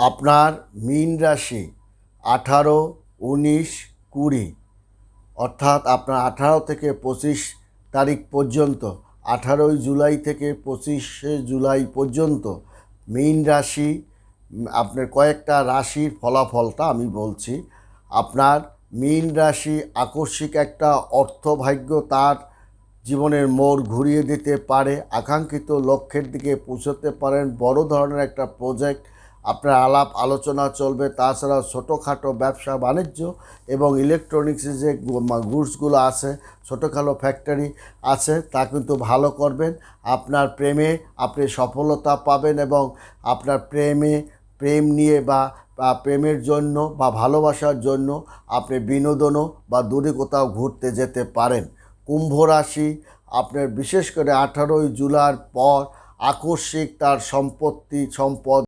আপনার মীন রাশি 18, 19, 20 অর্থাৎ আপনার 18 থেকে 25 তারিখ পর্যন্ত, 18ই জুলাই থেকে 25শে জুলাই পর্যন্ত মীন রাশি, আপনার কয়েকটা রাশির ফলাফলটা আমি বলছি। আপনার মীন রাশি আকস্মিক একটা অর্থভাগ্য তার জীবনের মোড় ঘুরিয়ে দিতে পারে, আকাঙ্ক্ষিত লক্ষ্যের দিকে পৌঁছতে পারেন, বড় ধরনের একটা প্রজেক্ট আপনার আলাপ আলোচনা চলবে। তাছাড়া ছোটোখাটো ব্যবসা বাণিজ্য এবং ইলেকট্রনিক্সের যে গুডসগুলো আছে, ছোটোখাটো ফ্যাক্টরি আছে, তা কিন্তু ভালো করবেন। আপনার প্রেমে আপনি সফলতা পাবেন এবং আপনার প্রেম নিয়ে বা প্রেমের জন্য বা ভালোবাসার জন্য আপনি বিনোদনও বা দূরে কোথাও ঘুরতে যেতে পারেন। কুম্ভ রাশি আপনার বিশেষ করে 18ই জুলাইয়ের পর আকস্মিক তার সম্পদ